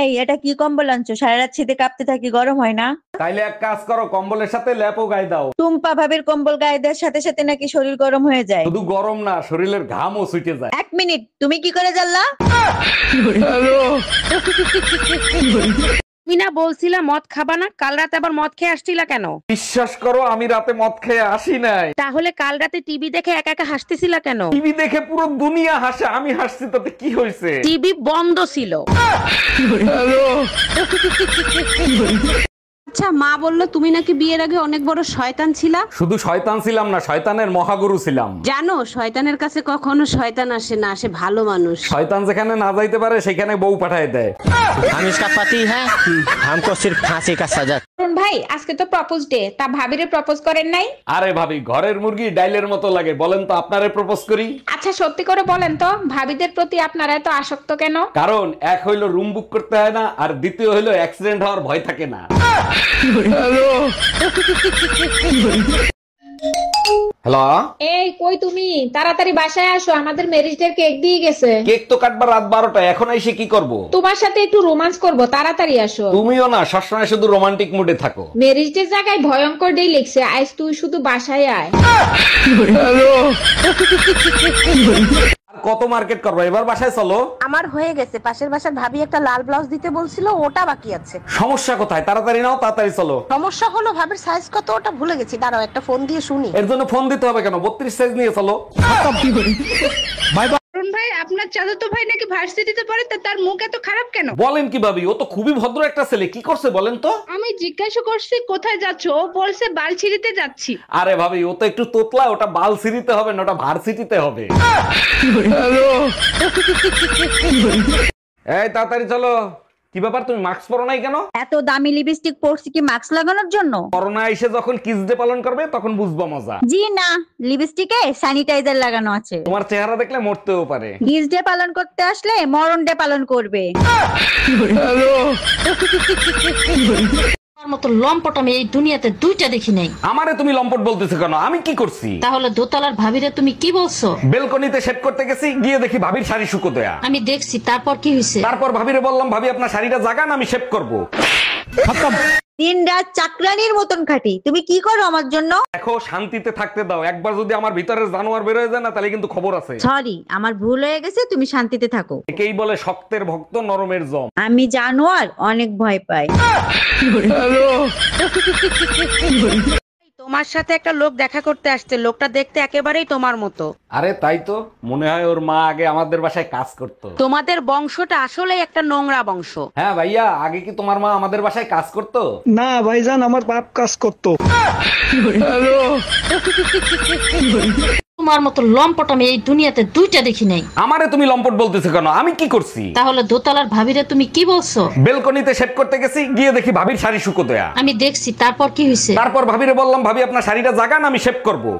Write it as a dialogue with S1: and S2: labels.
S1: এই এটা কি কম্বল আনছো? সারা রাত শীতে কাঁপতে থাকি, গরম হয় না?
S2: তাইলে এক কাজ করো, কম্বলের সাথে ল্যাপও গায়ে দাও।
S1: টুম্পা ভাবির কম্বল গায়ে দেওয়ার সাথে সাথে নাকি শরীর গরম হয়ে যায়?
S2: শুধু গরম না, শরীরের ঘামও ছুটে যায়।
S1: এক মিনিট, তুমি কি করে জানলা?
S3: তুমি না বলছিলা মদ খাবা না, কাল রাতে আবার মদ খেয়ে আসছিলা কেন?
S2: বিশ্বাস করো, আমি রাতে মদ খেয়ে আসি নাই।
S3: তাহলে কাল রাতে টিভি দেখে একা একা হাসতেছিলা কেন?
S2: টিভি দেখে পুরো দুনিয়া হাসে, আমি হাসছি তাতে কি হয়েছে?
S3: টিভি বন্ধ ছিল।
S4: আচ্ছা, মা বললো তুমি নাকি বিয়ের আগে অনেক বড় শয়তান ছিলা।
S2: শুধু শয়তান ছিলাম না, শয়তানের মহাগুরু ছিলাম।
S4: জানো, শয়তানের কাছে কখনো শয়তান আসে না, আসে ভালো মানুষ।
S2: শয়তান যেখানে না যাইতে পারে সেখানে বউ পাঠায় দেয়।
S5: हम इसका पति है, हमको सिर्फ फांसी का सजा।
S6: ভাই আজকে তো প্রপোজ ডে, তা ভাবিরে প্রপোজ করেন নাই?
S2: আরে ভাবি, ঘরের মুরগি ডাইলের মতো লাগে, বলেন তো আপনারে প্রপোজ করি?
S6: আচ্ছা সত্যি করে বলেন তো, ভাবিদের প্রতি আপনারা এত আসক্ত কেন?
S2: কারণ এক হইলো রুম বুক করতে হয় না, আর দ্বিতীয় হইলো অ্যাক্সিডেন্ট হওয়ার ভয় থাকে না। হ্যালো,
S6: এই কই তুমি? তাড়াতাড়ি বাসায় আসো, আমাদের ম্যারেজ ডে কেক দিয়ে গেছে।
S2: কেক তো কাটবার রাত 12টা, এখন এসে কি করব?
S6: তোমার সাথে একটু রোমান্স করব, তাড়াতাড়ি আসো।
S2: তুমিও না সবসময় শুধু রোমান্টিক মুডে থাকো।
S6: ম্যারেজ ডে জায়গায় ভয়ঙ্কর ডে লিখছে, আজ তুই শুধু বাসায় আয়।
S2: আর কত মার্কেট করবো, এবার বাসায় চলো।
S4: আমার হয়ে গেছে, পাশের বাসার ভাবি একটা লাল ব্লাউজ দিতে বলছিল, ওটা বাকি আছে।
S2: সমস্যা কোথায়? তাড়াতাড়ি নাও, তাড়াতাড়ি চলো।
S4: সমস্যা হলো ভাবির সাইজ কত ওটা ভুলে গেছি, দাঁড়াও একটা ফোন দিয়ে শুনি।
S2: এর জন্য ফোন দিতে হবে কেন? 32 সাইজ নিয়ে চলো।
S7: ভাই আপনার চাচাতো ভাই নাকি ভার্সিটিতে পড়ে, তা তার মুখ এত খারাপ কেন?
S2: বলেন কি ভাবি, ও তো খুবই ভদ্র একটা ছেলে, কি করছে বলেন তো?
S7: আমি জিজ্ঞাসা করছি কোথায় যাচ্ছ, ও বলছে বালছিড়িতে যাচ্ছি।
S2: আরে ভাবি, ও তো একটু তোতলা, ওটা বালসিটিতে হবে না, ওটা ভার্সিটিতে হবে। এই তাড়াতাড়ি চলো। কি ব্যাপার, তুমি মাস্ক পরো নাই কেন?
S1: এত দামি লিপস্টিক পরছি কি মাস্ক লাগানোর জন্য?
S2: করোনা এসে যখন কিস ডে পালন করবে তখন বুঝবা মজা।
S1: জি না, লিপস্টিকে স্যানিটাইজার লাগানো আছে।
S2: তোমার চেহারা দেখলে মরতেও পারে।
S1: কিস ডে পালন করতে আসলে মরণ ডে পালন করবে।
S8: আমার মতো লম্পট আমি এই দুনিয়াতে দুইটা দেখি নাই।
S2: আমারে তুমি লম্পট বলতেছো কেন? আমি কি করছি?
S8: তাহলে দোতলার ভাবিরে তুমি কি বলছো?
S2: বেলকনিতে শেভ করতে গেছি, গিয়ে দেখি ভাবির শাড়ি শুকো দেয়া।
S8: আমি দেখছি, তারপর কি হয়েছে?
S2: তারপর ভাবিরে বললাম, ভাবি আপনার শাড়িটা জাগান, আমি শেভ করবো।
S1: দিন রাত চাকরানির মতন খাটি, তুমি কি করো আমার জন্য?
S2: দেখো, শান্তিতে থাকতে দাও। একবার যদি আমার ভিতরের জানোয়ার বের হয়ে যায় না, তাহলে কিন্তু খবর আছে।
S1: সরি, আমার ভুল হয়ে গেছে, তুমি শান্তিতে থাকো।
S2: একেই বলে শক্তের ভক্ত নরমের জম।
S1: আমি জানোয়ার অনেক ভয় পাই।
S3: তোমার সাথে একটা লোক দেখা করতে আসছে, লোকটা দেখতে একেবারেই তোমার মতো।
S2: আরে তাই তো, মনে হয় ওর মা আগে আমাদের বাসায় কাজ করতো।
S3: তোমাদের বংশটা আসলেই একটা নোংরা বংশ।
S2: হ্যাঁ ভাইয়া, আগে কি তোমার মা আমাদের বাসায় কাজ করতো?
S9: না ভাইজান, আমার বাপ কাজ করতো।
S8: তোমার মতো লম্পট আমি এই দুনিয়াতে দুইটা দেখি নাই।
S2: আমারে তুমি লম্পট বলতেছো কেন? আমি কি করছি?
S8: তাহলে দোতলার ভাবিরে তুমি কি বলছো?
S2: বেলকনিতে শেভ করতে গেছি, গিয়ে দেখি ভাবির শাড়ি শুকো দেয়া।
S8: আমি দেখছি, তারপর কি হয়েছে?
S2: তারপর ভাবিরে বললাম, ভাবি আপনার শাড়িটা জাগান, আমি শেভ করবো।